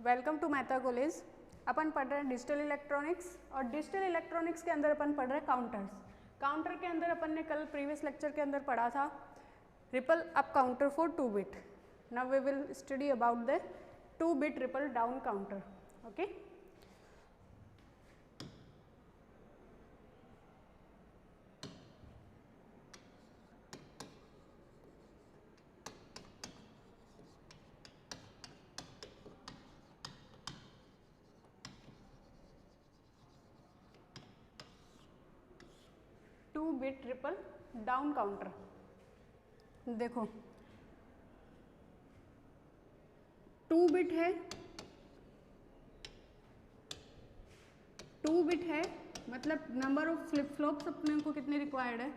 Welcome to Mehta college. अपन पढ़ रहे हैं डिजिटल इलेक्ट्रॉनिक्स और डिजिटल इलेक्ट्रॉनिक्स के अंदर अपन पढ़ रहे हैं काउंटर्स। काउंटर के अंदर अपन ने कल प्रीवियस लेक्चर के अंदर पढ़ा था ripple up counter for 2 bit. Now we will study about the 2 bit ripple down counter. Okay, bit triple down counter. देखो 2 बिट है, 2 बिट है मतलब नंबर ऑफ फ्लिप फ्लॉप्स अपने को कितने रिक्वायर्ड है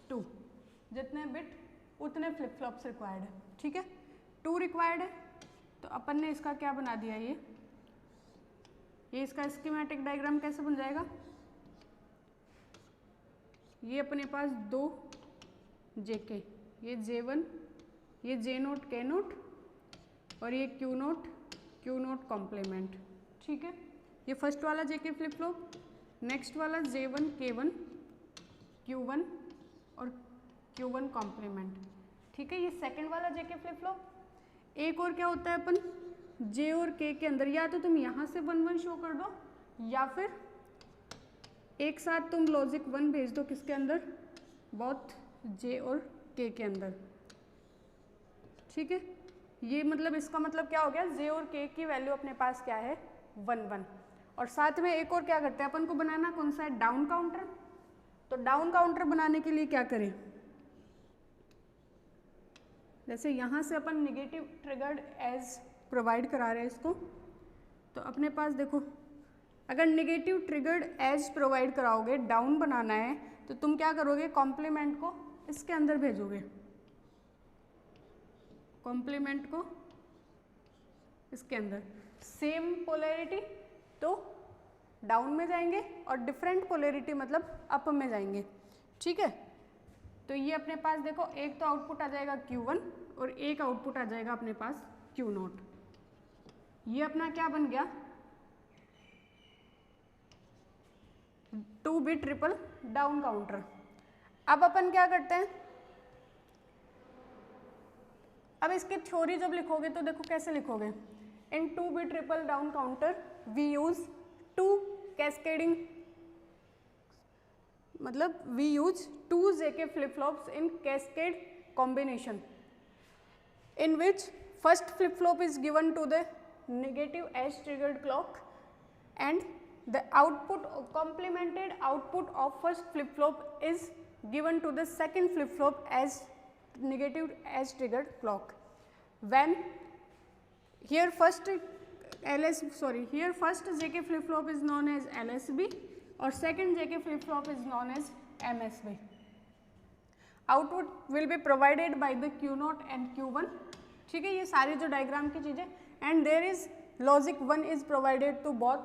2, जितने बिट उतने फ्लिप फ्लॉप्स रिक्वायर्ड है। ठीक है, 2 रिक्वायर्ड है तो अपन ने इसका क्या बना दिया, ये इसका स्कीमेटिक डायग्राम कैसे बन जाएगा। ये अपने पास 2 जेके, ये J1, ये J नोट K नोट और ये Q नोट कॉम्प्लीमेंट। ठीक है, ये फर्स्ट वाला जेके फ्लिप फ्लॉप, नेक्स्ट वाला J1 K1 Q1 और Q1 कॉम्प्लीमेंट। ठीक है, ये सेकंड वाला जेके फ्लिप फ्लॉप। एक और क्या होता है अपन J और K के अंदर या तो तुम यहाँ से 1 1 शो कर दो या फिर एक साथ तुम लॉजिक 1 भेज दो किसके अंदर, बोथ J और K के अंदर। ठीक है, ये मतलब इसका मतलब क्या हो गया, J और K की वैल्यू अपने पास क्या है 1 1। और साथ में एक और क्या करते हैं अपन को बनाना, कौन सा है, डाउन काउंटर। तो डाउन काउंटर बनाने के लिए क्या करें, जैसे यहाँ से अपन निगेटिव ट्रिगर्ड एज प्रोवाइड करा रहे हैं इसको, तो अपने पास देखो अगर नेगेटिव ट्रिगर्ड एज प्रोवाइड कराओगे, डाउन बनाना है तो तुम क्या करोगे, कॉम्प्लीमेंट को इसके अंदर भेजोगे, कॉम्प्लीमेंट को इसके अंदर। सेम पोलैरिटी तो डाउन में जाएंगे और डिफरेंट पोलैरिटी मतलब अप में जाएंगे। ठीक है, तो ये अपने पास देखो एक तो आउटपुट आ जाएगा Q1 और एक आउटपुट आ जाएगा अपने पास Q नोट। ये अपना क्या बन गया, 2 बिट ट्रिपल डाउन काउंटर। अब अपन क्या करते हैं, अब इसकी थ्योरी जब लिखोगे तो देखो कैसे लिखोगे, in 2 bit triple down counter we use 2 cascading, मतलब we use 2 JK flip flops in cascade combination in which first flip flop is given to the negative edge triggered clock and the output complemented output of first flip flop is given to the second flip flop as negative edge triggered clock. When here first JK flip flop is known as LSB or second JK flip flop is known as MSB. Output will be provided by the Q note and Q1. ठीक है, ये सारी जो diagram की चीजें, and there is logic 1 is provided to both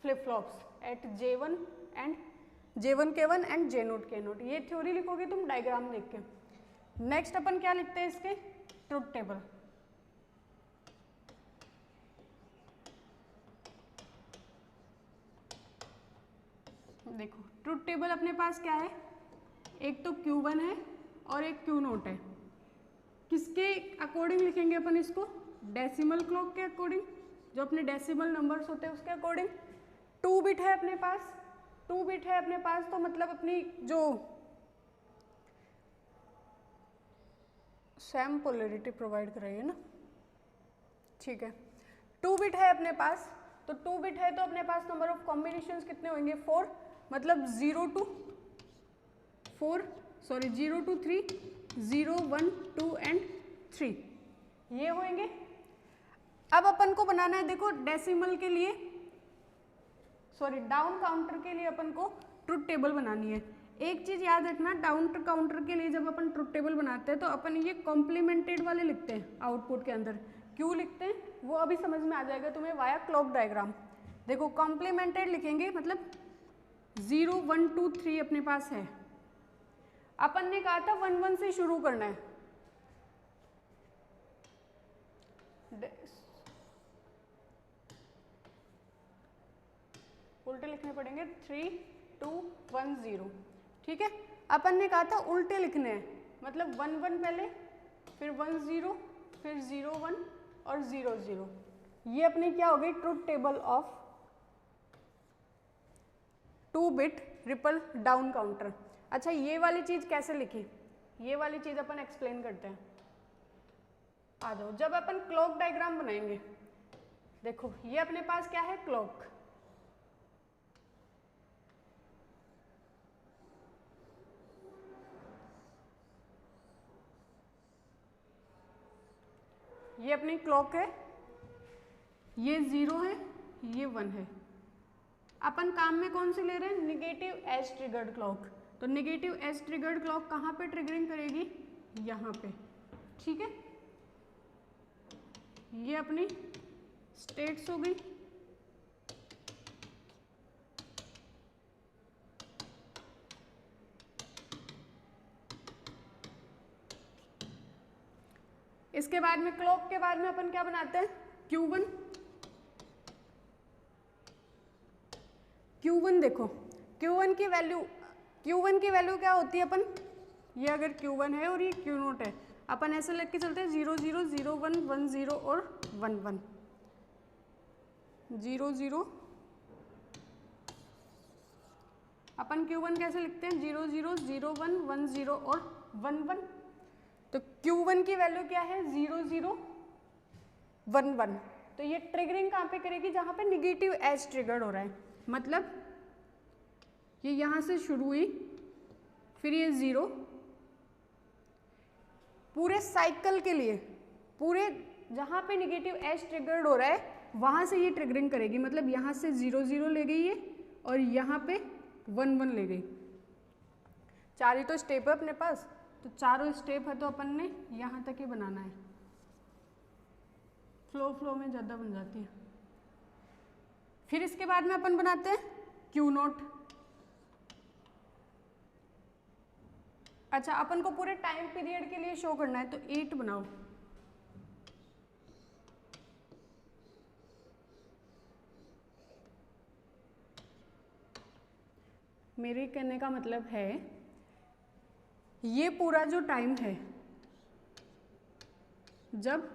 flip flops at J1 and J1 K1 and J not K not. ये theory लिखोगे तुम डायग्राम देख के। नेक्स्ट अपन क्या लिखते हैं इसके, ट्रुथ टेबल। देखो ट्रुथ टेबल अपने पास क्या है, एक तो Q1 है और एक Q नोट है। किसके अकॉर्डिंग लिखेंगे अपन इसको, डेसिमल क्लॉक के अकॉर्डिंग, जो अपने डेसिमल नंबर्स होते हैं उसके अकॉर्डिंग। 2 बिट है अपने पास, 2 बिट है अपने पास तो मतलब अपनी जो सेम पोलैरिटी प्रोवाइड कराइए ना। ठीक है, 2 बिट है अपने पास, तो 2 बिट है तो अपने पास नंबर ऑफ कॉम्बिनेशंस कितने होंगे 4, मतलब 0 to 3, 0 1 2 एंड 3 ये होंगे। अब अपन को बनाना है देखो डेसिमल के लिए, डाउन काउंटर के लिए अपन को ट्रुथ टेबल बनानी है। एक चीज याद रखना, डाउन काउंटर के लिए जब अपन ट्रुथ टेबल बनाते हैं तो अपन ये कॉम्प्लीमेंटेड वाले लिखते हैं, आउटपुट के अंदर क्यों लिखते हैं वो अभी समझ में आ जाएगा तुम्हें वाया क्लॉक डायग्राम। देखो कॉम्प्लीमेंटेड लिखेंगे मतलब 0 1 2 3 अपने पास है, अपन ने कहा था 1 1 से शुरू करना है, उल्टे लिखने पड़ेंगे 3 2 1 0। ठीक है, अपन ने कहा था उल्टे लिखने हैं, मतलब 1 1 पहले, फिर 1 0, फिर 0 1 और 0 0। ये अपनी क्या हो गई, truth table of 2 bit ripple down counter. अच्छा, ये वाली चीज कैसे लिखी, ये वाली चीज अपन एक्सप्लेन करते हैं। आ जाओ, जब अपन क्लॉक डायग्राम बनाएंगे, देखो ये अपने पास क्या है, क्लॉक। ये अपनी क्लॉक है, ये 0 है, ये 1 है। अपन काम में कौन सी ले रहे हैं, निगेटिव एज ट्रिगर्ड क्लॉक। तो निगेटिव एज ट्रिगर्ड क्लॉक कहाँ पे ट्रिगरिंग करेगी, यहाँ पे। ठीक है, ये अपनी स्टेट्स हो गई। इसके बाद में क्लॉक के बाद में अपन क्या बनाते हैं, Q1। Q1 देखो, Q1 की वैल्यू क्या होती है, अपन ये अगर Q1 है और ये Q0 है, अपन ऐसे लिख के चलते हैं 0 0 0 1 1 0 और 1 1 0 0। अपन Q1 कैसे लिखते हैं, 0 0 0 1 1 0 और 1 1। तो Q1 की वैल्यू क्या है, 0 0 1 1। तो ये ट्रिगरिंग कहाँ पे करेगी, जहाँ पे निगेटिव एज ट्रिगर्ड हो रहा है। मतलब ये यहाँ से शुरू हुई, फिर ये 0, पूरे साइकिल के लिए, पूरे जहाँ पे निगेटिव एज ट्रिगर्ड हो रहा है वहाँ से ये ट्रिगरिंग करेगी। मतलब यहाँ से 0 0 ले गई है और यहाँ पे 1 1 ले गई। 4 ही तो स्टेप है अपने पास, तो चारों स्टेप है तो अपन ने यहाँ तक ही बनाना है। फ्लो में ज़्यादा बन जाती है। फिर इसके बाद में अपन बनाते हैं Q0। अच्छा, अपन को पूरे टाइम पीरियड के लिए शो करना है, तो 8 बनाओ। मेरे कहने का मतलब है, ये पूरा जो टाइम है, जब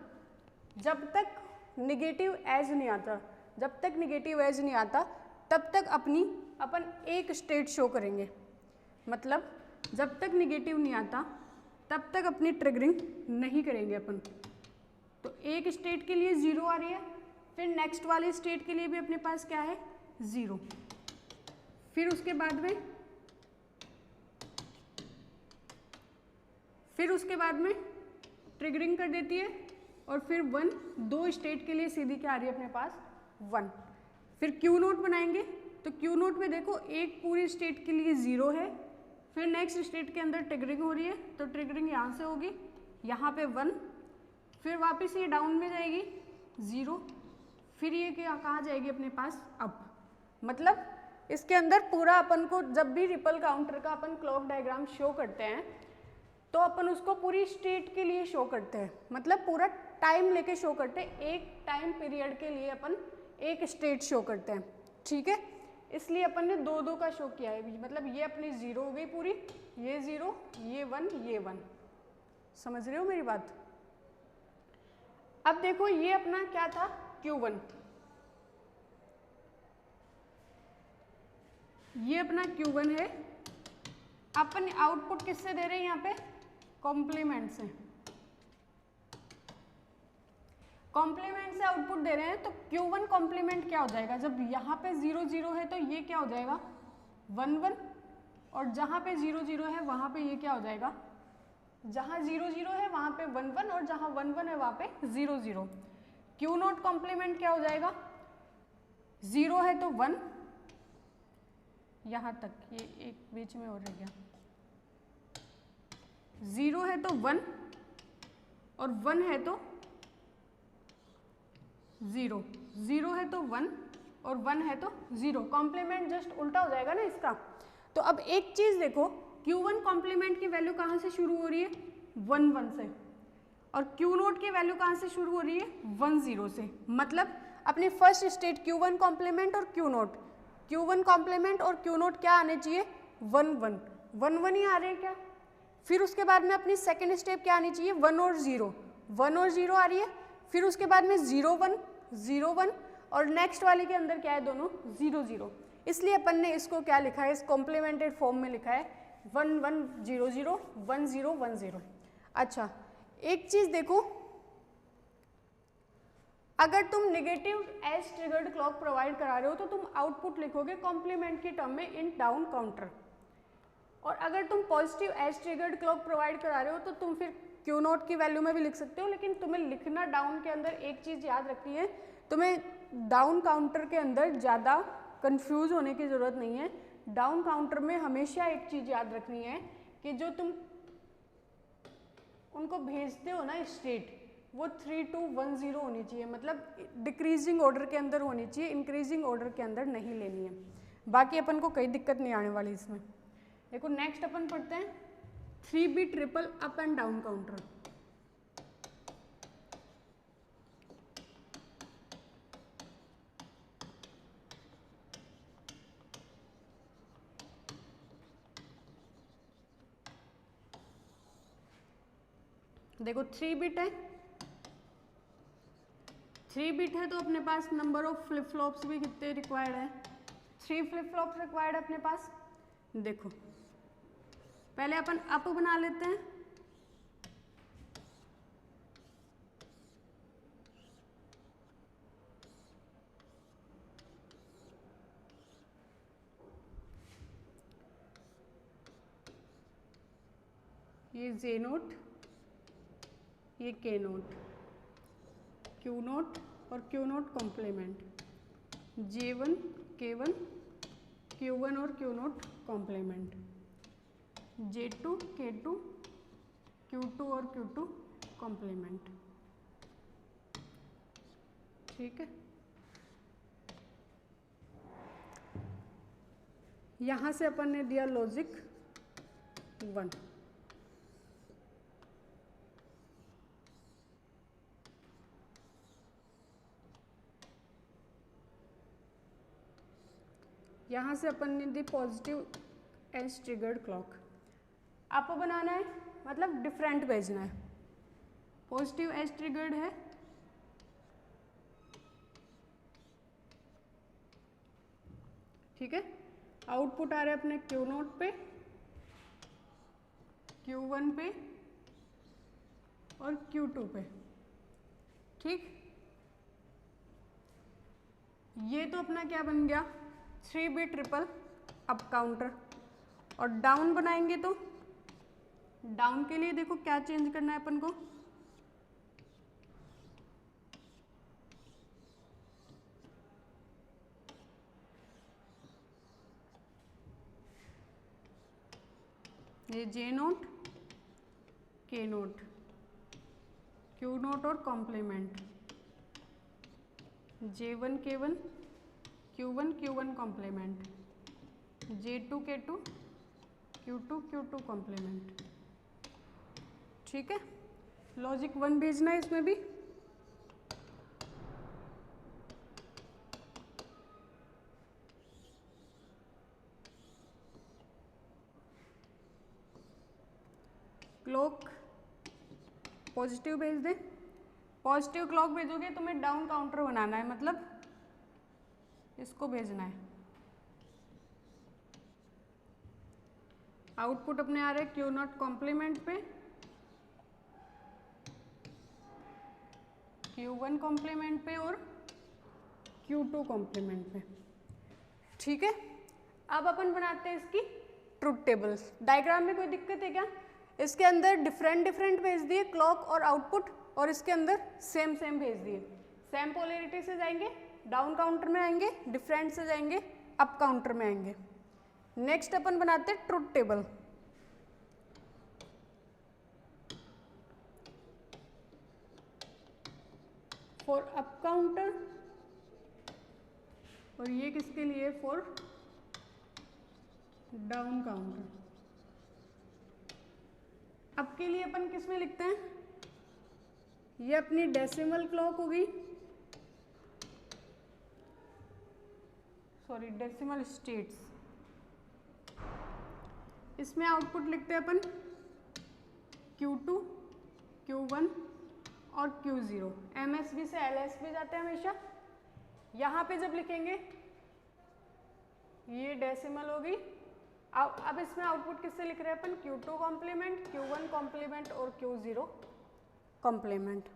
तक निगेटिव एज नहीं आता, तब तक अपन एक स्टेट शो करेंगे। मतलब जब तक निगेटिव नहीं आता तब तक अपनी ट्रिगरिंग नहीं करेंगे अपन। तो एक स्टेट के लिए 0 आ रही है, फिर नेक्स्ट वाले स्टेट के लिए भी अपने पास क्या है, 0। फिर उसके बाद में ट्रिगरिंग कर देती है, और फिर 1, 2 स्टेट के लिए सीधी क्या आ रही है अपने पास, 1। फिर Q0 बनाएंगे, तो Q0 में देखो एक पूरी स्टेट के लिए 0 है, फिर नेक्स्ट स्टेट के अंदर ट्रिगरिंग हो रही है, तो ट्रिगरिंग यहाँ से होगी, यहाँ पे 1, फिर वापस ये डाउन में जाएगी 0, फिर ये क्या कहाँ जाएगी अपने पास, अप। मतलब इसके अंदर पूरा अपन को जब भी रिपल काउंटर का अपन क्लॉक डायग्राम शो करते हैं, तो अपन उसको पूरी स्टेट के लिए शो करते हैं। मतलब पूरा टाइम लेके शो करते हैं, एक टाइम पीरियड के लिए अपन एक स्टेट शो करते हैं। ठीक है, इसलिए अपन ने 2 2 का शो किया है। मतलब ये अपनी 0 हो गई पूरी, ये 0, ये 1, ये 1। समझ रहे हो मेरी बात। अब देखो ये अपना क्या था, Q1, ये अपना Q1 है। अपन आउटपुट किससे दे रहे हैं, यहाँ पे कॉम्प्लीमेंट से, कॉम्प्लीमेंट से आउटपुट दे रहे हैं। तो Q1 कॉम्प्लीमेंट क्या हो जाएगा, जब यहाँ पे 0 0 है तो ये क्या हो जाएगा, 1 1, और जहाँ पे 0 0 है वहाँ पे ये क्या हो जाएगा, जहाँ 0 0 है वहाँ पे 1 1, और जहाँ 1 1 है वहाँ पे 0 0। Q0 कॉम्प्लीमेंट क्या हो जाएगा, 0 है तो 1, यहाँ तक, ये एक बीच में और रह गया, 0 है तो 1 और 1 है तो 0, 0 है तो 1 और 1 है तो 0। कॉम्प्लीमेंट जस्ट उल्टा हो जाएगा ना इसका। तो अब एक चीज देखो, Q1 कॉम्प्लीमेंट की वैल्यू कहाँ से शुरू हो रही है, 1 1 से, और Q0 की वैल्यू कहाँ से शुरू हो रही है, 1 0 से। मतलब अपनी फर्स्ट स्टेट Q1 कॉम्प्लीमेंट और Q0 Q1 कॉम्प्लीमेंट और Q0 क्या आने चाहिए, 1 1 1 1 ही आ रहे हैं क्या। फिर उसके बाद में अपनी सेकेंड स्टेप क्या आनी चाहिए, 1 और 0, 1 और 0 आ रही है। फिर उसके बाद में 0 1 0 1 और नेक्स्ट वाले के अंदर क्या है, दोनों 0 0, इसलिए अपन ने इसको क्या लिखा है, इस कॉम्प्लीमेंटेड फॉर्म में लिखा है 1 1 0 0 1 0 1 0। अच्छा एक चीज देखो, अगर तुम negative as triggered clock provide करा रहे हो तो तुम आउटपुट लिखोगे कॉम्प्लीमेंट की टर्म में इन डाउन काउंटर, और अगर तुम positive edge triggered clock provide करा रहे हो तो तुम फिर Q0 की वैल्यू में भी लिख सकते हो, लेकिन तुम्हें लिखना डाउन के अंदर एक चीज़ याद रखनी है, तुम्हें डाउन काउंटर के अंदर ज़्यादा कंफ्यूज होने की ज़रूरत नहीं है। डाउन काउंटर में हमेशा एक चीज़ याद रखनी है कि जो तुम उनको भेजते हो ना स्टेट, वो 3 2 1 0 होनी चाहिए, मतलब डिक्रीजिंग ऑर्डर के अंदर होनी चाहिए, इंक्रीजिंग ऑर्डर के अंदर नहीं लेनी है। बाकी अपन को कोई दिक्कत नहीं आने वाली इसमें। देखो नेक्स्ट अपन पढ़ते हैं 3 bit triple up and down counter. देखो 3 बिट है, 3 बिट है तो अपने पास नंबर ऑफ फ्लिप फ्लॉप्स भी कितने रिक्वायर्ड है, 3 फ्लिप फ्लॉप्स रिक्वायर्ड है अपने पास। देखो पहले अपन अप बना लेते हैं, ये J नोट, ये K नोट, Q नोट और Q not complement, J1 K1 Q1 और Q not complement, J2 K2 Q2 और Q2 कॉम्प्लीमेंट। ठीक है, यहाँ से अपन ने दिया लॉजिक 1, यहाँ से अपन ने the positive edge triggered clock. Up बनाना है मतलब डिफरेंट भेजना है, पॉजिटिव एज ट्रिगर्ड है, ठीक है। आउटपुट आ रहा है अपने Q नोट पे, Q1 पे और Q2 पे, ठीक। ये तो अपना क्या बन गया, 3 बिट ट्रिपल अप काउंटर। और डाउन बनाएंगे तो डाउन के लिए देखो क्या चेंज करना है अपन को, ये J not K not Q not और complement, J1 K1 Q1 Q1 complement, J2 K2 Q2 Q2 complement, ठीक है। लॉजिक 1 भेजना है इसमें भी, क्लॉक पॉजिटिव भेज दे, पॉजिटिव क्लॉक भेजोगे तुम्हें डाउन काउंटर बनाना है, मतलब इसको भेजना है। आउटपुट अपने आ रहे हैं Q नॉट कॉम्प्लीमेंट पे, Q1 कॉम्प्लीमेंट पे और Q2 कॉम्प्लीमेंट पे, ठीक है। अब अपन बनाते हैं इसकी ट्रुथ टेबल। डायग्राम में कोई दिक्कत है क्या, इसके अंदर डिफरेंट डिफरेंट भेज दिए क्लॉक और आउटपुट, और इसके अंदर सेम सेम भेज दिए। सेम पोलैरिटी से जाएंगे डाउन काउंटर में आएंगे, डिफरेंट से जाएंगे अप काउंटर में आएंगे। नेक्स्ट अपन बनाते हैं truth table. For up counter, और ये किसके लिए, फॉर डाउन काउंटर। अब के लिए अपन किस में लिखते हैं, ये अपनी डेसिमल क्लॉक होगी, सॉरी डेसिमल स्टेट्स, इसमें आउटपुट लिखते हैं अपन Q2, Q1 और Q0। MSB से LSB जाते हैं हमेशा। यहाँ पे जब लिखेंगे ये डेसिमल होगी। अब इसमें आउटपुट किससे लिख रहे हैं अपन? Q2 कॉम्प्लीमेंट, Q1 कॉम्प्लीमेंट और Q0 कॉम्प्लीमेंट।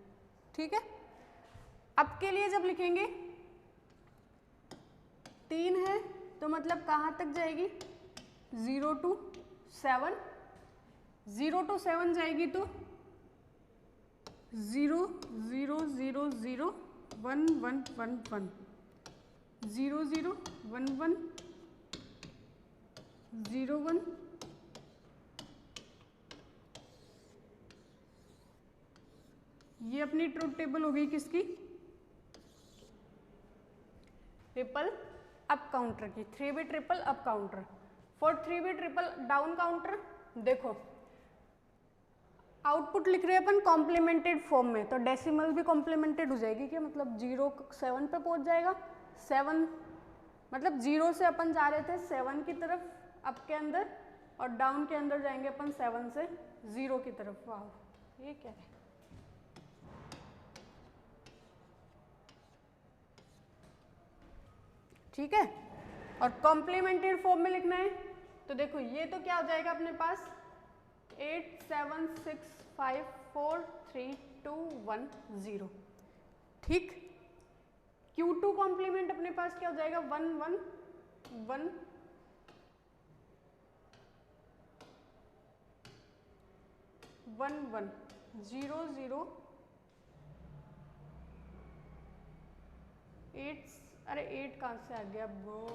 ठीक है, अब के लिए जब लिखेंगे 3 है तो मतलब कहाँ तक जाएगी? 0 to 7, 0 to 7 जाएगी तो 0 0 0 0 1 1 1 1 0 0 1 1 0 1 ये अपनी ट्रुथ टेबल हो गई किसकी? ट्रिपल अप काउंटर की, 3 bit triple up counter. For 3 bit triple down counter देखो आउटपुट लिख रहे हैं अपन कॉम्प्लीमेंटेड फॉर्म में, तो डेसिमल भी कॉम्प्लीमेंटेड हो जाएगी क्या? मतलब 0 7 पे पहुंच जाएगा। 7 मतलब 0 से अपन जा रहे थे 7 की तरफ अप के अंदर, और डाउन के अंदर जाएंगे अपन 7 से 0 की तरफ। वाह, ये क्या है? ठीक है, और कॉम्प्लीमेंटेड फॉर्म में लिखना है तो देखो ये तो क्या हो जाएगा अपने पास 8 7 6 5 4 3 2 1 0। ठीक, Q2 कॉम्प्लीमेंट अपने पास क्या हो जाएगा? 1 1 1 1 1 0 0 8, अरे 8 कहाँ से आ गया ब्रो?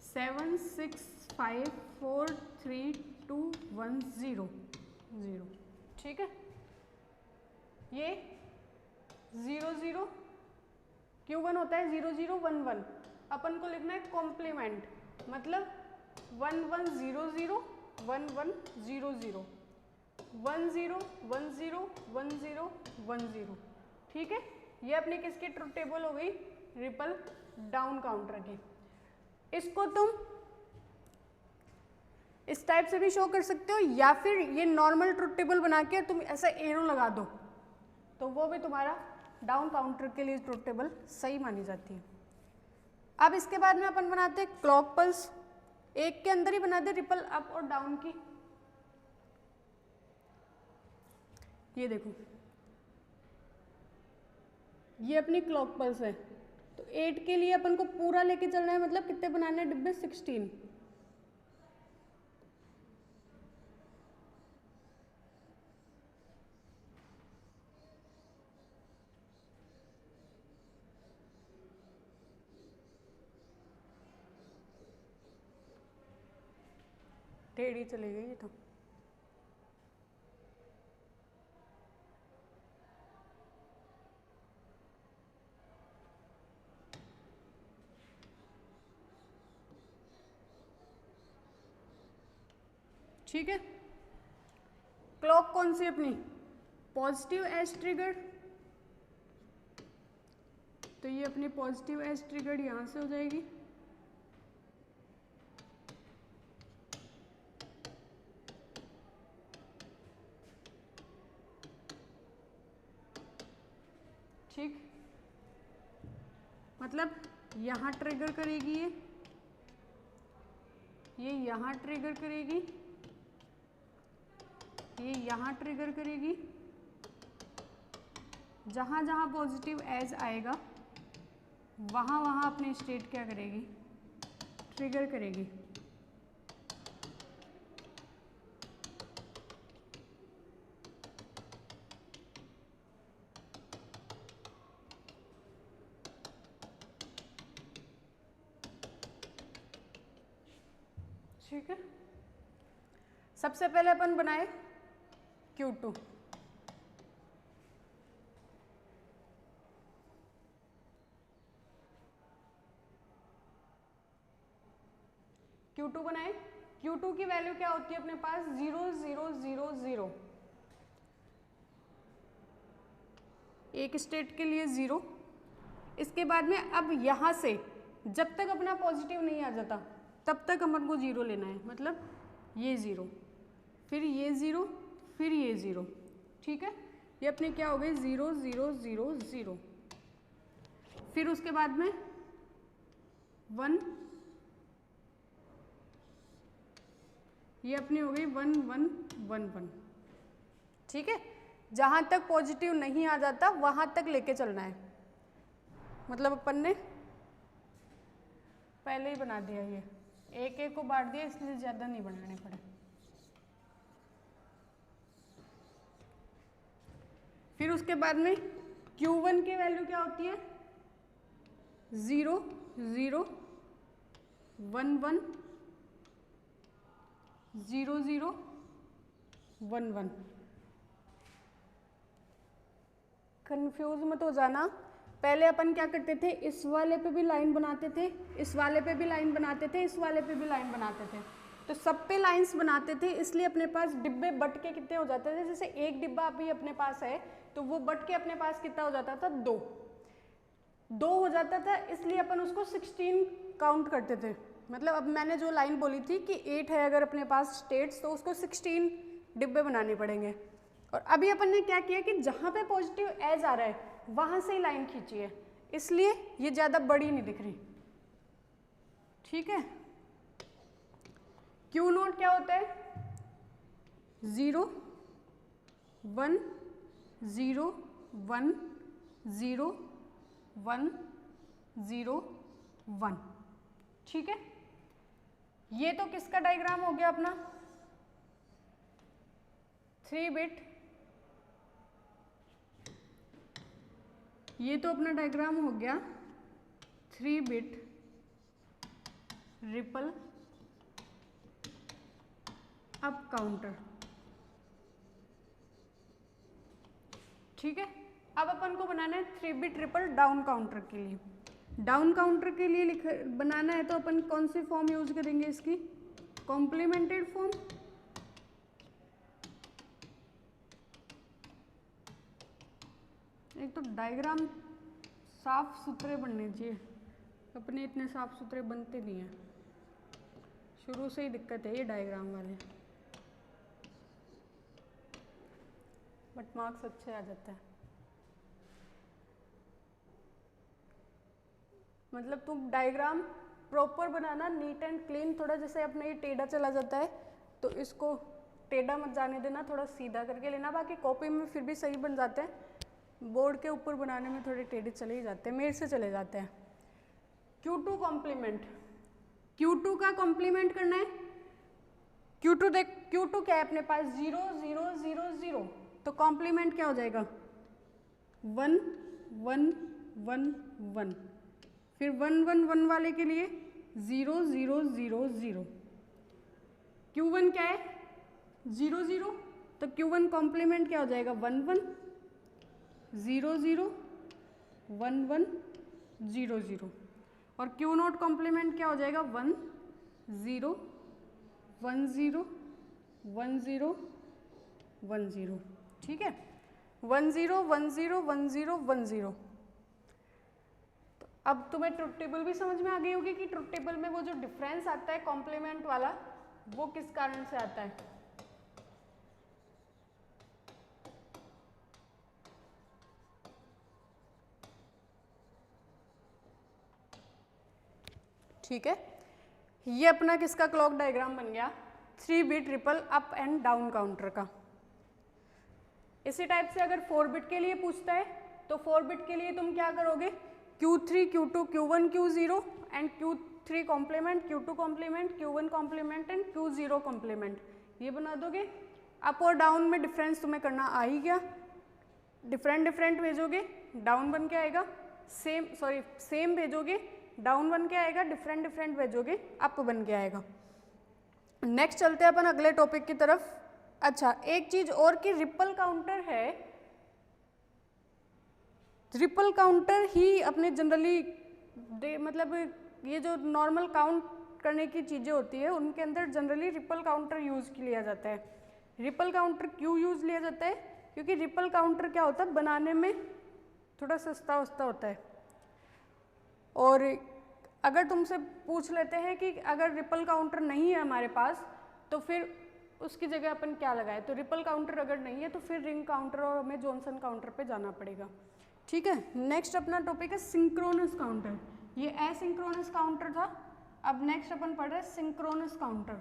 7 6 5 4 3 2 1 0 0। ठीक है, ये 0 0 Q1 होता है 0 0 1 1, अपन को लिखना है कॉम्प्लीमेंट, मतलब 1 1 0 0 1 1 0 0 1 0 1 0 1 0 1 0। ठीक है, ये अपनी किसकी ट्रुथ टेबल हो गई? रिपल डाउन काउंटर की। इसको तुम इस टाइप से भी शो कर सकते हो, या फिर ये नॉर्मल ट्रुथ टेबल बना के तुम ऐसा एरो लगा दो तो वो भी तुम्हारा डाउन काउंटर के लिए ट्रुथ टेबल सही मानी जाती है। अब इसके बाद में अपन बनाते हैं क्लॉक पल्स, एक के अंदर ही बना दे रिपल अप और डाउन की। ये देखो ये अपनी क्लॉक पल्स है, तो 8 के लिए अपन को पूरा लेके चलना है, मतलब कितने बनाने हैं डिब्बे? 16। टेढ़ी चली गई ये तो। ठीक है, क्लॉक कौन सी अपनी? पॉजिटिव एज ट्रिगर्ड, तो ये अपनी पॉजिटिव एज ट्रिगर्ड यहां से हो जाएगी। ठीक, मतलब यहाँ ट्रिगर करेगी ये यहाँ ट्रिगर करेगी, ये यहाँ ट्रिगर करेगी। जहाँ जहाँ पॉजिटिव एज आएगा वहाँ वहाँ अपनी स्टेट क्या करेगी? ट्रिगर करेगी। ठीक है, सबसे पहले अपन बनाए Q2। Q2 बनाए, Q2 की वैल्यू क्या होती है अपने पास? 0 0 0 0। एक स्टेट के लिए 0, इसके बाद में अब यहाँ से जब तक अपना पॉजिटिव नहीं आ जाता तब तक अपन को 0 लेना है, मतलब ये 0, फिर ये 0, फिर ये 0, ठीक है। ये अपने क्या हो गए 0 0 0 0, फिर उसके बाद में 1, ये अपनी हो गई 1 1 1 1, ठीक है। जहाँ तक पॉजिटिव नहीं आ जाता वहाँ तक लेके चलना है, मतलब अपन ने पहले ही बना दिया, ये एक एक को बांट दिया इसलिए ज़्यादा नहीं बनाने पड़े। फिर उसके बाद में Q1 की वैल्यू क्या होती है 0 0 1 1 0 0 1 1। कंफ्यूज मत हो जाना, पहले अपन क्या करते थे, इस वाले पे भी लाइन बनाते थे, इस वाले पे भी लाइन बनाते थे, इस वाले पे भी लाइन बनाते थे, तो सब पे लाइंस बनाते थे, इसलिए अपने पास डिब्बे बट के कितने हो जाते थे, जैसे एक डिब्बा अभी अपने पास है तो वो बट के अपने पास कितना हो जाता था 2 हो जाता था, इसलिए अपन उसको 16 काउंट करते थे। मतलब अब मैंने जो लाइन बोली थी कि 8 है अगर अपने पास स्टेट्स तो उसको 16 डिब्बे बनाने पड़ेंगे। और अभी अपन ने क्या किया कि जहाँ पे पॉजिटिव एज आ रहा है वहाँ से ही लाइन खींची है, इसलिए ये ज़्यादा बड़ी नहीं दिख रही, ठीक है। Q नोट क्या होता है 0 1 0 1 0 1 0 1, ठीक है। ये तो किसका डायग्राम हो गया अपना 3 बिट, ये तो अपना डायग्राम हो गया 3 बिट रिपल अप काउंटर, ठीक है। अब अपन को बनाना है 3 बिट रिपल डाउन काउंटर के लिए। डाउन काउंटर के लिए बनाना है तो अपन कौन सी फॉर्म यूज करेंगे इसकी, कॉम्प्लीमेंटेड फॉर्म। एक तो डायग्राम साफ सुथरे बनने चाहिए, अपने इतने साफ सुथरे बनते नहीं हैं, शुरू से ही दिक्कत है ये डायग्राम वाले, बट मार्क्स अच्छे आ जाते हैं। मतलब तुम diagram proper banana, neat and clean, थोड़ा जैसे अपना ये टेढ़ा चला जाता है तो इसको टेढ़ा मत जाने देना, थोड़ा सीधा करके लेना, बाकी कॉपी में फिर भी सही बन जाते हैं, बोर्ड के ऊपर बनाने में थोड़े टेढ़े चले ही जाते हैं, मेरे से चले जाते हैं। Q2 कॉम्प्लीमेंट, Q2 का कॉम्प्लीमेंट करना है, Q2 देख, Q2 क्या है अपने पास 0 0 0 0, तो कॉम्प्लीमेंट क्या हो जाएगा 1 1 1 1, फिर 1 1 1 वाले के लिए 0 0 0 0। Q1 क्या है 0 0, तो Q1 कॉम्प्लीमेंट क्या हो जाएगा 1 1 0 0 1 1 0 0, और Q नोट कॉम्प्लीमेंट क्या हो जाएगा 1 0 1 0 1 0 1 0, ठीक है। 1 0 1 0 1 0 1 0। तो अब तुम्हें ट्रुथ टेबल भी समझ में आ गई होगी कि ट्रुथ टेबल में वो जो डिफरेंस आता है कॉम्प्लीमेंट वाला वो किस कारण से आता है। ठीक है, ये अपना किसका क्लॉक डायग्राम बन गया 3 bit triple up and down counter का। इसी टाइप से अगर 4 बिट के लिए पूछता है तो 4 बिट के लिए तुम क्या करोगे Q3 Q2 Q1 Q0 and Q3 complement, Q2 complement, Q1 complement and Q0 complement, ये बना दोगे। अप और डाउन में डिफरेंस तुम्हें करना आ ही गया, डिफरेंट डिफरेंट भेजोगे डाउन बन के आएगा, सेम भेजोगे डाउन बन के आएगा, डिफरेंट डिफरेंट भेजोगे अप बन के आएगा। नेक्स्ट चलते हैं अपन अगले टॉपिक की तरफ। अच्छा, एक चीज और कि रिपल काउंटर है, रिपल काउंटर ही अपने जनरली मतलब ये जो नॉर्मल काउंट करने की चीज़ें होती है उनके अंदर जनरली रिपल काउंटर यूज लिया जाता है। रिपल काउंटर क्यों यूज लिया जाता है, क्योंकि रिपल काउंटर क्या होता है बनाने में थोड़ा सस्ता होता है। और अगर तुमसे पूछ लेते हैं कि अगर रिपल काउंटर नहीं है हमारे पास तो फिर उसकी जगह अपन क्या लगाए, तो रिपल काउंटर अगर नहीं है तो फिर रिंग काउंटर और हमें जॉनसन काउंटर पे जाना पड़ेगा। ठीक है, नेक्स्ट अपना टॉपिक है सिंक्रोनस काउंटर। ये एसिंक्रोनस काउंटर था, अब नेक्स्ट अपन पढ़ रहे हैं सिंक्रोनस काउंटर।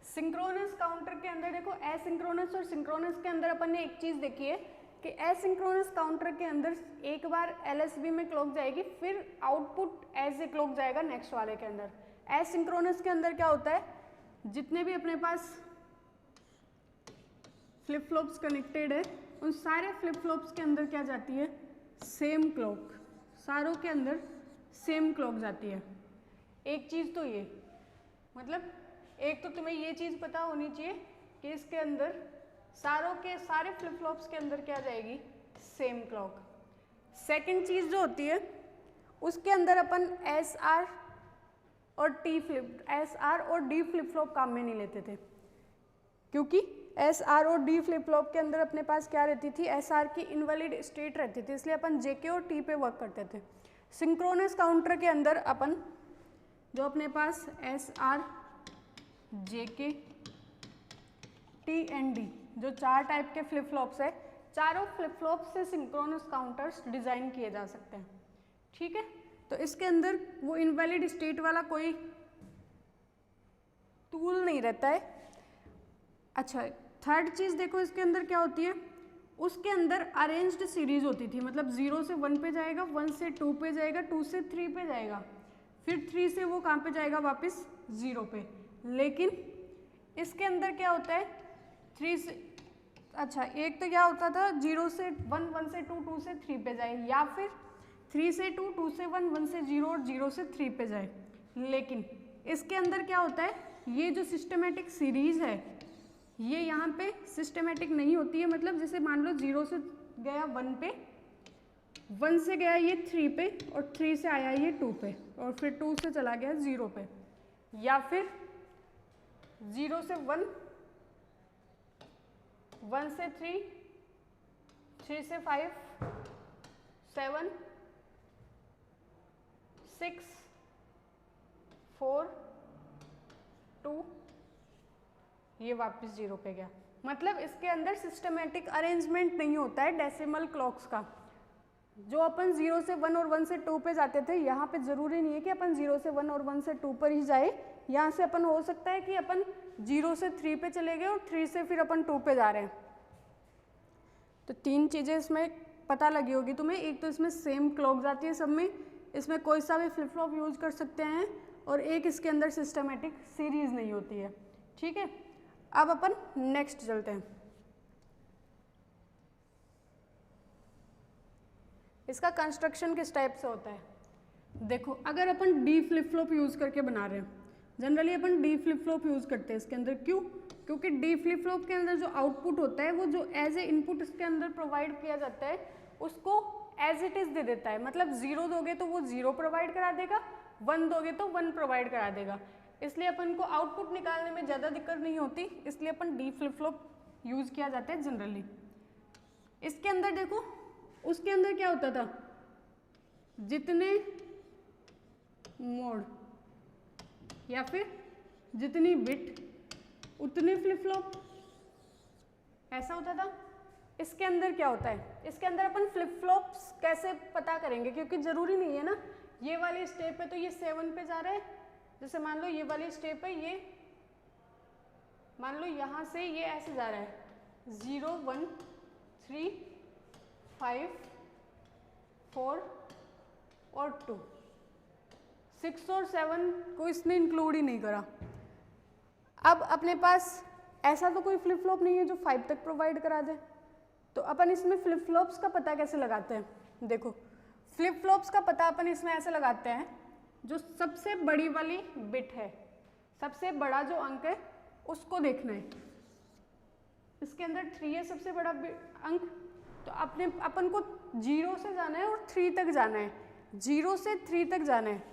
सिंक्रोनस काउंटर के अंदर देखो, एसिंक्रोनस और सिंक्रोनस के अंदर अपन ने एक चीज देखी है कि एसिंक्रोनस काउंटर के अंदर एक बार एलएसबी में क्लॉक जाएगी, फिर आउटपुट एज ए क्लॉक जाएगा नेक्स्ट वाले के अंदर। एसिंक्रोनस के अंदर क्या होता है, जितने भी अपने पास फ्लिप फ्लॉप्स कनेक्टेड है उन सारे फ्लिप फ्लॉप्स के अंदर क्या जाती है, सेम क्लॉक, सारों के अंदर सेम क्लॉक जाती है। एक चीज तो ये, मतलब एक तो तुम्हें ये चीज पता होनी चाहिए कि इसके अंदर सारों के सारे फ्लिप फ्लॉप्स के अंदर क्या जाएगी, सेम क्लॉक। सेकंड चीज जो होती है उसके अंदर अपन एस आर और डी फ्लिप फ्लॉप काम में नहीं लेते थे, क्योंकि एस आर और डी फ्लिप फ्लॉप के अंदर अपने पास क्या रहती थी, एस आर की इनवैलिड स्टेट रहती थी, इसलिए अपन जेके और टी पे वर्क करते थे। सिंक्रोनस काउंटर के अंदर अपन जो अपने पास S R, JK, T and D जो 4 टाइप के फ्लिप फ्लॉप्स है, चारों फ्लिप फ्लॉप से सिंक्रोनस काउंटर्स डिजाइन किए जा सकते हैं। ठीक है, तो इसके अंदर वो इनवैलिड स्टेट वाला कोई टूल नहीं रहता है। अच्छा, थर्ड चीज देखो इसके अंदर क्या होती है, उसके अंदर अरेंज्ड सीरीज होती थी, मतलब 0 से 1 पे जाएगा, 1 से 2 पे जाएगा, 2 से 3 पे जाएगा, फिर 3 से वो कहाँ पे जाएगा, वापस 0 पे। लेकिन इसके अंदर क्या होता है, 3 से, अच्छा एक तो क्या होता था 0 से 1, 1 से 2, 2 से 3 पे जाए, या फिर 3 से 2, 2 से 1, 1 से 0 और 0 से 3 पे जाए। लेकिन इसके अंदर क्या होता है, ये जो सिस्टमेटिक सीरीज है ये यहाँ पे सिस्टमेटिक नहीं होती है, मतलब जैसे मान लो 0 से गया 1 पे, 1 से गया ये 3 पे, और 3 से आया ये 2 पे, और फिर 2 से चला गया 0 पे, या फिर 0 से 1, 1 से 3, 3 से 5, 7, 6, 4, 2, ये वापस 0 पे गया। मतलब इसके अंदर सिस्टमेटिक अरेंजमेंट नहीं होता है डेसिमल क्लॉक्स का। जो अपन 0 से 1 और 1 से 2 पे जाते थे, यहाँ पे जरूरी नहीं है कि अपन 0 से 1 और 1 से 2 पर ही जाए, यहाँ से अपन हो सकता है कि अपन 0 से 3 पे चले गए और 3 से फिर अपन 2 पे जा रहे हैं। तो 3 चीज़ें इसमें पता लगी होगी तुम्हें, एक तो इसमें सेम क्लॉक जाती है सब में, इसमें कोई सा भी फ्लिप फ्लॉप यूज कर सकते हैं, और एक इसके अंदर सिस्टमेटिक सीरीज नहीं होती है। ठीक है, अब अपन नेक्स्ट चलते हैं। इसका कंस्ट्रक्शन किस टाइप से होता है, देखो अगर अपन डी फ्लिप फ्लॉप यूज करके बना रहे हैं, जनरली अपन डी फ्लिप फ्लॉप यूज करते हैं इसके अंदर, क्यों, क्योंकि डी फ्लिप फ्लॉप के अंदर जो आउटपुट होता है वो जो एज ए इनपुट इसके अंदर प्रोवाइड किया जाता है उसको एज इट इज दे देता है, मतलब 0 दोगे तो वो 0 प्रोवाइड करा देगा, 1 दोगे तो 1 प्रोवाइड करा देगा, इसलिए अपन को आउटपुट निकालने में ज़्यादा दिक्कत नहीं होती, इसलिए अपन डी फ्लिप फ्लॉप यूज किया जाता है जनरली। इसके अंदर देखो, उसके अंदर क्या होता था, जितने मोड या फिर जितनी बिट उतने फ्लिप फ्लॉप, ऐसा होता था। इसके अंदर क्या होता है, इसके अंदर अपन फ्लिप फ्लॉप्स कैसे पता करेंगे, क्योंकि जरूरी नहीं है ना, ये वाली स्टेप पे तो ये 7 पे जा रहा है, जैसे मान लो ये वाली स्टेप है, ये मान लो यहाँ से ये ऐसे जा रहा है 0, 1, 3, 5, 4 और 2, 6 और 7 को इसने इंक्लूड ही नहीं करा। अब अपने पास ऐसा तो कोई फ्लिप फ्लॉप नहीं है जो 5 तक प्रोवाइड करा दे, तो अपन इसमें फ्लिप फ्लॉप्स का पता कैसे लगाते हैं, देखो फ्लिप फ्लॉप्स का पता अपन इसमें ऐसे लगाते हैं, जो सबसे बड़ी वाली बिट है, सबसे बड़ा जो अंक है उसको देखना है, इसके अंदर 3 है सबसे बड़ा अंक, तो अपन को 0 से जाना है और 3 तक जाना है, 0 से 3 तक जाना है,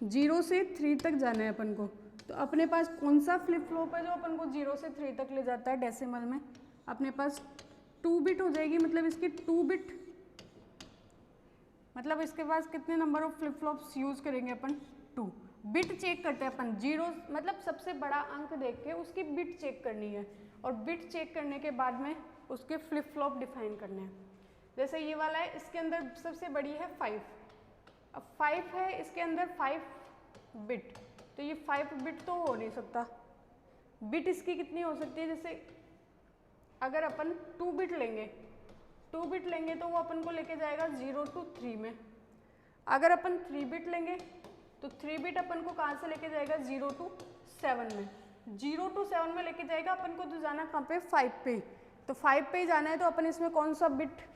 0 से 3 तक जाना है अपन को, तो अपने पास कौन सा फ्लिप फ्लॉप है जो अपन को 0 से 3 तक ले जाता है डेसिमल में? अपने पास 2 बिट हो जाएगी, मतलब इसकी 2 बिट, मतलब इसके पास कितने number of flip flops use करेंगे अपन? 2 बिट चेक करते हैं अपन, 0 मतलब सबसे बड़ा अंक देख के उसकी बिट चेक करनी है, और बिट चेक करने के बाद में उसके फ्लिप फ्लॉप डिफाइन करने हैं। जैसे ये वाला है, इसके अंदर सबसे बड़ी है 5, अब 5 है, इसके अंदर 5 बिट, तो ये 5 बिट तो हो नहीं सकता। बिट इसकी कितनी हो सकती है? जैसे अगर अपन 2 बिट लेंगे, 2 बिट लेंगे तो वो अपन को लेके जाएगा 0 to 3 में। अगर अपन 3 बिट लेंगे तो 3 बिट अपन को कहाँ से लेके जाएगा? 0 to 7 में। 0 to 7 में लेके जाएगा अपन को, तो जाना कहाँ पे? 5 पे। तो 5 पे ही जाना है, तो अपन इसमें कौन सा बिट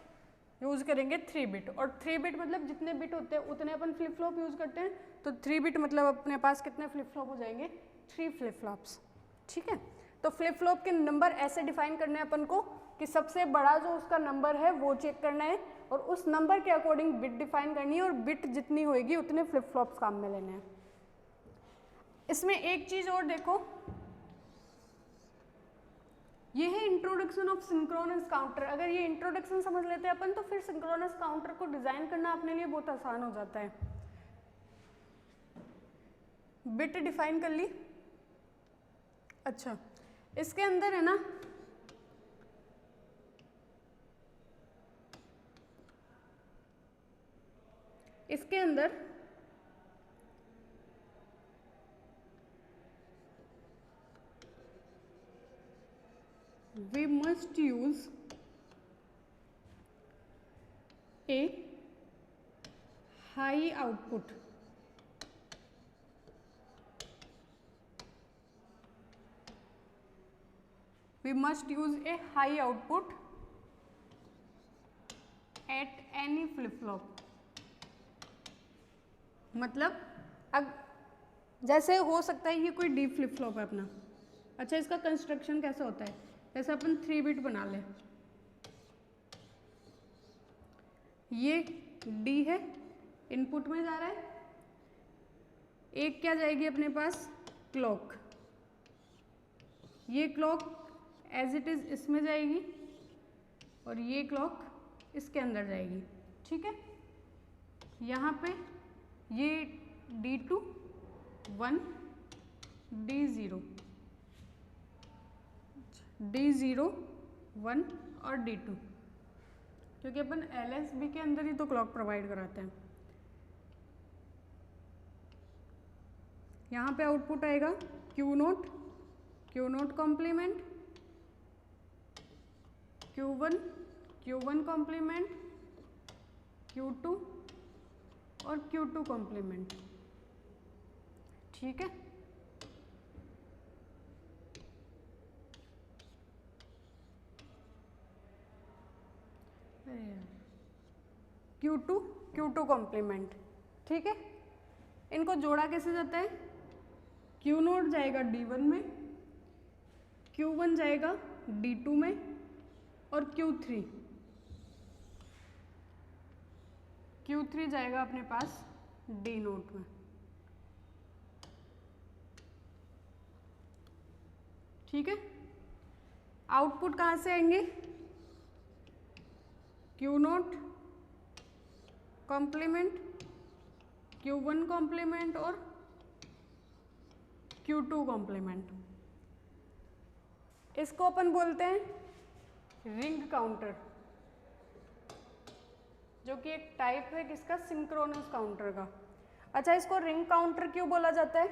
यूज़ करेंगे? 3 बिट। और 3 बिट मतलब जितने बिट होते हैं उतने अपन फ्लिप फ्लॉप यूज़ करते हैं, तो 3 बिट मतलब अपने पास कितने फ्लिप फ्लॉप हो जाएंगे? 3 फ्लिप फ्लॉप्स। ठीक है, तो फ्लिप फ्लॉप के नंबर ऐसे डिफाइन करने हैं अपन को कि सबसे बड़ा जो उसका नंबर है वो चेक करना है, और उस नंबर के अकॉर्डिंग बिट डिफाइन करनी है, और बिट जितनी होएगी उतने फ्लिप फ्लॉप्स काम में लेने हैं। इसमें एक चीज़ और देखो, ये है इंट्रोडक्शन ऑफ सिंक्रोनस काउंटर। अगर ये इंट्रोडक्शन समझ लेते हैं अपन, तो फिर सिंक्रोनस काउंटर को डिजाइन करना अपने लिए बहुत आसान हो जाता है। बिट डिफाइन कर ली। अच्छा, इसके अंदर है ना, इसके अंदर we must use a high output. We must use a high output at any flip flop. मतलब अब जैसे हो सकता है ये कोई डी फ्लिप फ्लॉप है अपना। अच्छा, इसका कंस्ट्रक्शन कैसा होता है? जैसे अपन 3 बिट बना लें, ये डी है, इनपुट में जा रहा है, एक क्या जाएगी अपने पास? क्लॉक। ये क्लॉक एज इट इज इसमें जाएगी, और ये क्लॉक इसके अंदर जाएगी। ठीक है, यहाँ पे ये D2 1, D0 1 और D2, क्योंकि अपन LSB के अंदर ही तो क्लॉक प्रोवाइड कराते हैं। यहाँ पे आउटपुट आएगा Q0 complement, Q1 complement, Q2 और Q2 कॉम्प्लीमेंट। ठीक है, Q2 कॉम्प्लीमेंट। ठीक है, इनको जोड़ा कैसे जाता है? Q0 जाएगा D1 में, Q1 जाएगा D2 में, और Q3 जाएगा अपने पास D0 में। ठीक है, आउटपुट कहाँ से आएंगे? Q0 कॉम्प्लीमेंट, Q1 कॉम्प्लीमेंट और Q2 कॉम्प्लीमेंट। इसको अपन बोलते हैं रिंग काउंटर, जो कि एक टाइप है किसका? सिंक्रोनस काउंटर का। अच्छा, इसको रिंग काउंटर क्यों बोला जाता है?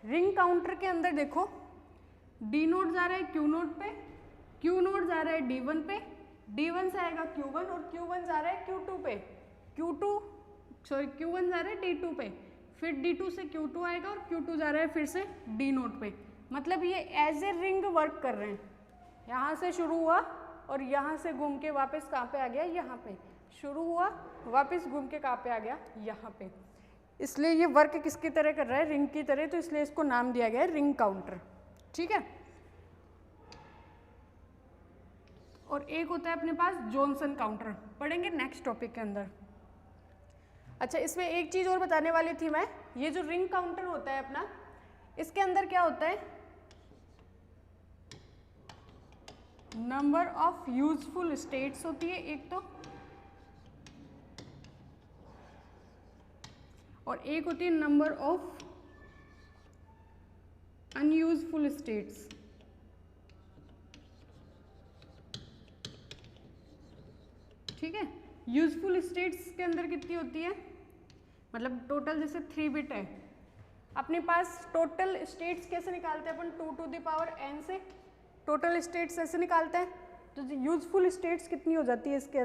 रिंग काउंटर के अंदर देखो, D0 जा रहा है Q0 पे, Q0 जा रहा है D1 पे, D1 से आएगा Q1 और Q1 जा रहा है Q2 पे, Q1 जा रहा है D2 पे, फिर D2 से Q2 आएगा और Q2 जा रहा है फिर से D0 पे। मतलब ये एज ए रिंग वर्क कर रहे हैं। यहाँ से शुरू हुआ और यहाँ से घूम के वापस कहाँ पे आ गया? यहाँ पे। शुरू हुआ, वापस घूम के कहाँ पे आ गया? यहाँ पे। इसलिए ये वर्क किसकी तरह कर रहा है? रिंग की तरह, तो इसलिए इसको नाम दिया गया है रिंग काउंटर। ठीक है, और एक होता है अपने पास जॉनसन काउंटर, पढ़ेंगे नेक्स्ट टॉपिक के अंदर। अच्छा, इसमें एक चीज़ और बताने वाली थी मैं ये जो रिंग काउंटर होता है अपना, इसके अंदर क्या होता है, नंबर ऑफ यूजफुल स्टेट्स होती है एक तो, और एक होती है नंबर ऑफ अनयूजफुल स्टेट्स। ठीक है, यूजफुल स्टेट्स के अंदर कितनी होती है, मतलब टोटल जैसे 3 बिट है, अपने पास टोटल स्टेट्स कैसे निकालते हैं अपन, 2 to the power n से टोटल स्टेट्स ऐसे निकालते हैं। तो यूजफुल स्टेट्स कितनी हो जाती है इसके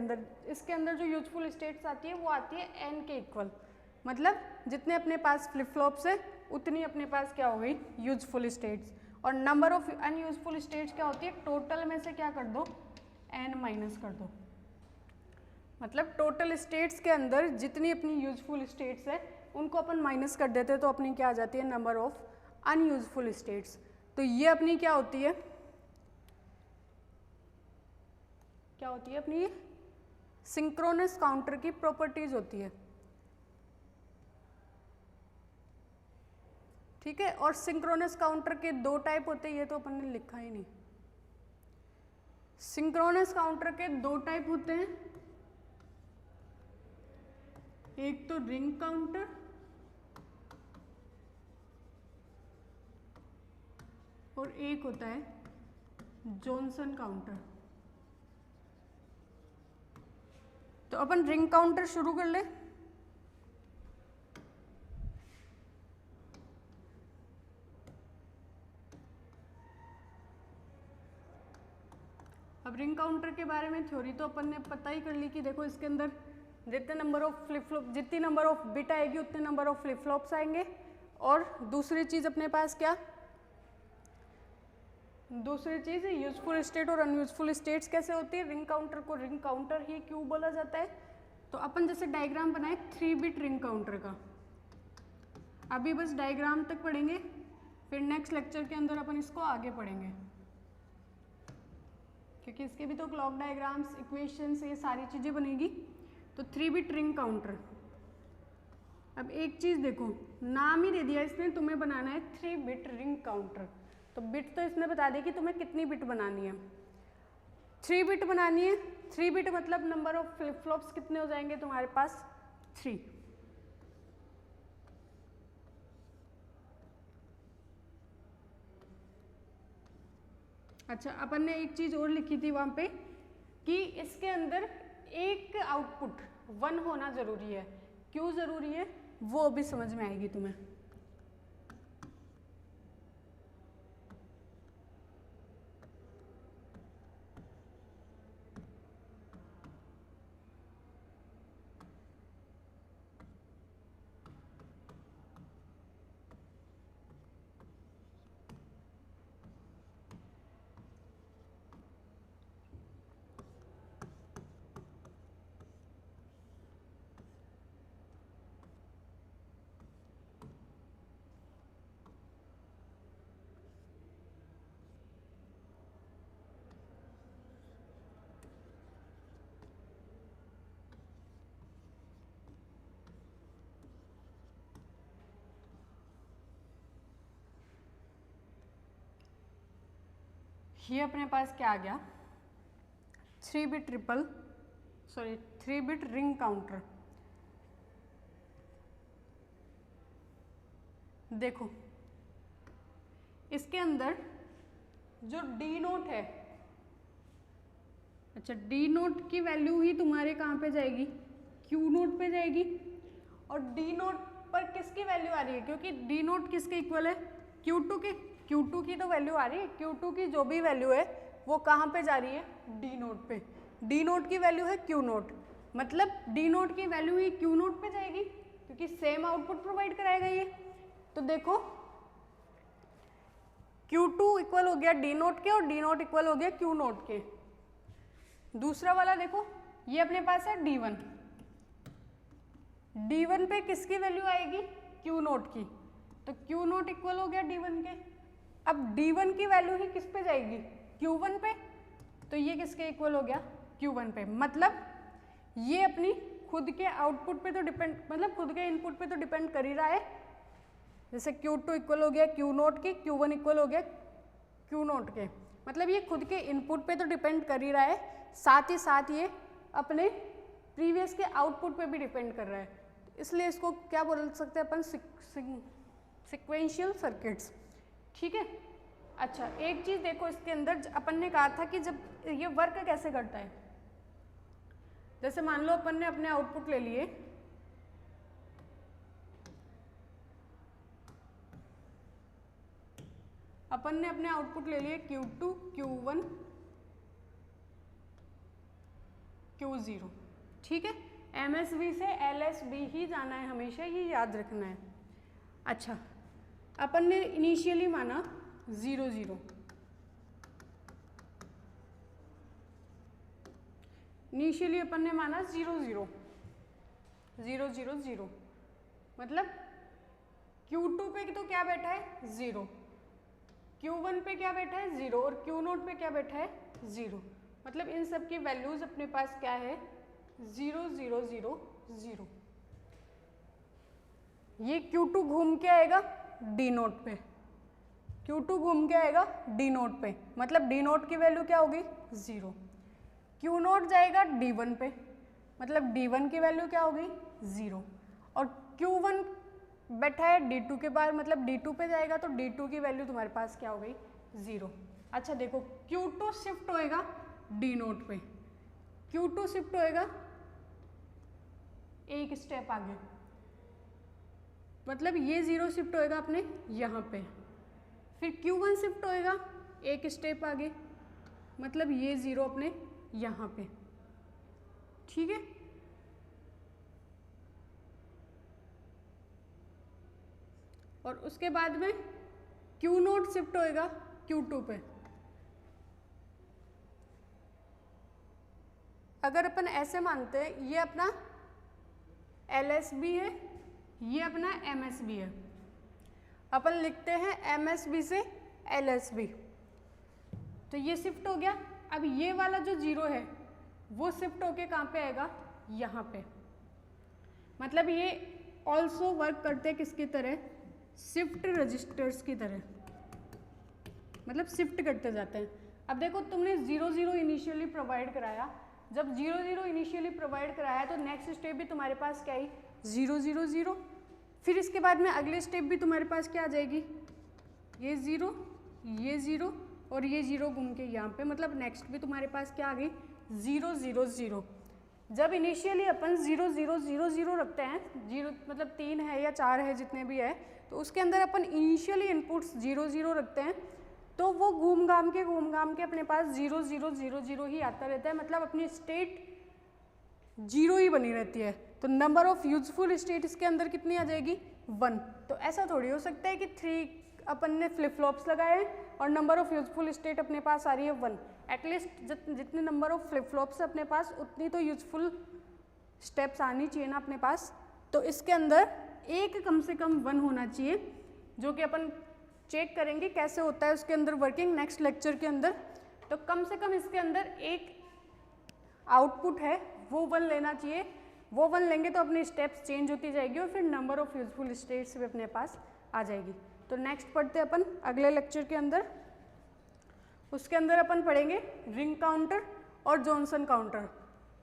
अंदर जो यूजफुल स्टेट्स आती है वो आती है n के इक्वल, मतलब जितने अपने पास फ्लिप फ्लॉप्स है उतनी अपने पास क्या हो गई, यूजफुल स्टेट्स। और नंबर ऑफ अनयूजफुल स्टेट्स क्या होती है, टोटल में से क्या कर दो, n माइनस कर दो, मतलब टोटल स्टेट्स के अंदर जितनी अपनी यूजफुल स्टेट्स है उनको अपन माइनस कर देते हैं, तो अपनी क्या आ जाती है, नंबर ऑफ अनयूजफुल स्टेट्स। तो ये अपनी क्या होती है, अपनी ये सिंक्रोनस काउंटर की प्रॉपर्टीज होती है। ठीक है, और सिंक्रोनस काउंटर के 2 टाइप होते हैं, ये तो अपन ने लिखा ही नहीं। सिंक्रोनस काउंटर के 2 टाइप होते हैं, एक तो रिंग काउंटर और एक होता है जॉनसन काउंटर। तो अपन रिंग काउंटर शुरू कर ले। अब रिंग काउंटर के बारे में थ्योरी तो अपन ने पता ही कर ली कि देखो इसके अंदर जितने नंबर ऑफ फ्लिप फ्लॉप, जितनी नंबर ऑफ बिट आएगी उतने नंबर ऑफ फ्लिप फ्लॉप्स आएंगे। और दूसरी चीज अपने पास क्या, दूसरी चीज यूजफुल स्टेट और अनयूजफुल स्टेट्स कैसे होती है, रिंग काउंटर को रिंग काउंटर ही क्यों बोला जाता है। तो अपन जैसे डायग्राम बनाए 3 बिट रिंग काउंटर का, अभी बस डायग्राम तक पढ़ेंगे, फिर नेक्स्ट लेक्चर के अंदर अपन इसको आगे पढ़ेंगे, क्योंकि इसके भी तो क्लॉक डायग्राम्स, इक्वेशंस, ये सारी चीज़ें बनेगी। तो 3 बिट रिंग काउंटर। अब एक चीज़ देखो, नाम ही दे दिया इसने, तुम्हें बनाना है 3 बिट रिंग काउंटर। तो बिट तो इसने बता दिया कि तुम्हें कितनी बिट बनानी है, 3 बिट बनानी है। 3 बिट मतलब नंबर ऑफ फ्लिप फ्लॉप्स कितने हो जाएंगे तुम्हारे पास, 3। अच्छा, अपन ने एक चीज़ और लिखी थी वहाँ पे कि इसके अंदर एक आउटपुट 1 होना ज़रूरी है। क्यों ज़रूरी है वो अभी समझ में आएगी तुम्हें। ये अपने पास क्या आ गया, 3 बिट रिंग काउंटर। देखो इसके अंदर जो डी नोट है, अच्छा डी नोट की वैल्यू ही तुम्हारे कहाँ पे जाएगी, क्यू नोट पे जाएगी। और डी नोट पर किसकी वैल्यू आ रही है, क्योंकि डी नोट किसके इक्वल है, Q2 के, Q2 की तो वैल्यू आ रही है। Q2 की जो भी वैल्यू है वो कहाँ पे जा रही है, डी नोट पे। डी नोट की वैल्यू है Q नोट, मतलब डी नोट की वैल्यू ही Q नोट पे जाएगी, क्योंकि सेम आउटपुट प्रोवाइड कराएगा ये। तो देखो Q2 इक्वल हो गया डी नोट के और डी नोट इक्वल हो गया Q नोट के। दूसरा वाला देखो, ये अपने पास है D1, D1 पे किसकी वैल्यू आएगी, Q नोट की, तो Q नोट इक्वल हो गया D1 के। अब D1 की वैल्यू ही किस पे जाएगी, Q1 पे, तो ये किसके इक्वल हो गया, Q1 पे। मतलब ये अपनी खुद के आउटपुट पे तो डिपेंड, मतलब खुद के इनपुट पे तो डिपेंड कर ही रहा है, जैसे Q2 इक्वल हो गया Q0 के, Q1 इक्वल हो गया Q0 के। मतलब ये खुद के इनपुट पे तो डिपेंड कर ही रहा है, साथ ही साथ ये अपने प्रीवियस के आउटपुट पे भी डिपेंड कर रहा है, इसलिए इसको क्या बोल सकते हैं अपन, सिक्वेंशियल सर्किट्स। ठीक है। अच्छा, एक चीज देखो इसके अंदर, अपन ने कहा था कि जब ये वर्क कैसे करता है, जैसे मान लो अपन ने अपने आउटपुट ले लिए, अपन ने अपने आउटपुट ले लिए Q2, Q1, Q0। ठीक है। MSB से LSB ही जाना है हमेशा, ये याद रखना है। अच्छा, अपन ने इनिशियली माना 0 0, इनिशियली अपन ने माना 0 0 0 0 0, मतलब Q2 पे तो क्या बैठा है 0, Q1 पे क्या बैठा है 0 और Q0 पे क्या बैठा है 0, मतलब इन सब की वैल्यूज अपने पास क्या है 0 0 0 0। ये Q2 घूम के आएगा D0 पे, Q2 घूम के आएगा D0 पे, मतलब D0 की वैल्यू क्या होगी 0। Q0 जाएगा D1 पे, मतलब D1 की वैल्यू क्या होगी 0, और Q1 बैठा है D2 के बाहर, मतलब D2 पे जाएगा तो D2 की वैल्यू तुम्हारे पास क्या हो गई 0। अच्छा देखो, Q2 शिफ्ट होएगा D0 पे, Q2 शिफ्ट होएगा एक स्टेप आगे, मतलब ये 0 शिफ्ट होएगा अपने यहाँ पे, फिर Q1 शिफ्ट होएगा एक स्टेप आगे, मतलब ये 0 अपने यहाँ पे। ठीक है। और उसके बाद में Q0 शिफ्ट होएगा Q2 पे। अगर अपन ऐसे मानते हैं, ये अपना LSB है, ये अपना MSB है, अपन लिखते हैं MSB से LSB, तो ये शिफ्ट हो गया। अब ये वाला जो 0 है वो शिफ्ट होके कहाँ पे आएगा, यहाँ पे, मतलब ये ऑल्सो वर्क करते हैं किसकी तरह, शिफ्ट रजिस्टर्स की तरह, मतलब शिफ्ट करते जाते हैं। अब देखो, तुमने 0 0 इनिशियली प्रोवाइड कराया, जब 0 0 इनिशियली प्रोवाइड कराया तो नेक्स्ट स्टेप भी तुम्हारे पास क्या आई 0 0 0, फिर इसके बाद में अगले स्टेप भी तुम्हारे पास क्या आ जाएगी, ये 0 ये 0 और ये 0 घूम के यहाँ पे, मतलब नेक्स्ट भी तुम्हारे पास क्या आ गई 0 0 0। जब इनिशियली अपन 0 0 0 0 रखते हैं, 0 मतलब 3 है या 4 है जितने भी है, तो उसके अंदर अपन इनिशियली इनपुट्स 0 0 रखते हैं, तो वो घूम घाम के अपने पास 0 0 0 0 ही आता रहता है, मतलब अपनी स्टेट 0 ही बनी रहती है। तो नंबर ऑफ यूजफुल स्टेट इसके अंदर कितनी आ जाएगी 1। तो ऐसा थोड़ी हो सकता है कि 3 अपन ने फ्लिप फ्लॉप्स लगाए और नंबर ऑफ यूजफुल स्टेट अपने पास आ रही है 1। एटलीस्ट जितने नंबर ऑफ फ्लिप फ्लॉप्स है अपने पास, उतनी तो यूजफुल स्टेप्स आनी चाहिए ना अपने पास। तो इसके अंदर एक कम से कम 1 होना चाहिए, जो कि अपन चेक करेंगे कैसे होता है उसके अंदर वर्किंग नेक्स्ट लेक्चर के अंदर। तो कम से कम इसके अंदर एक आउटपुट है वो 1 लेना चाहिए, वो 1 लेंगे तो अपनी स्टेप्स चेंज होती जाएगी और फिर नंबर ऑफ यूजफुल स्टेट्स भी अपने पास आ जाएगी। तो नेक्स्ट पढ़ते हैं अपन अगले लेक्चर के अंदर, उसके अंदर अपन पढ़ेंगे रिंग काउंटर और जॉनसन काउंटर,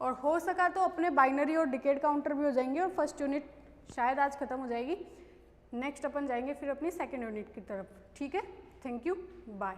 और हो सका तो अपने बाइनरी और डिकेड काउंटर भी हो जाएंगे, और फर्स्ट यूनिट शायद आज खत्म हो जाएगी। नेक्स्ट अपन जाएंगे फिर अपनी सेकेंड यूनिट की तरफ। ठीक है, थैंक यू, बाय।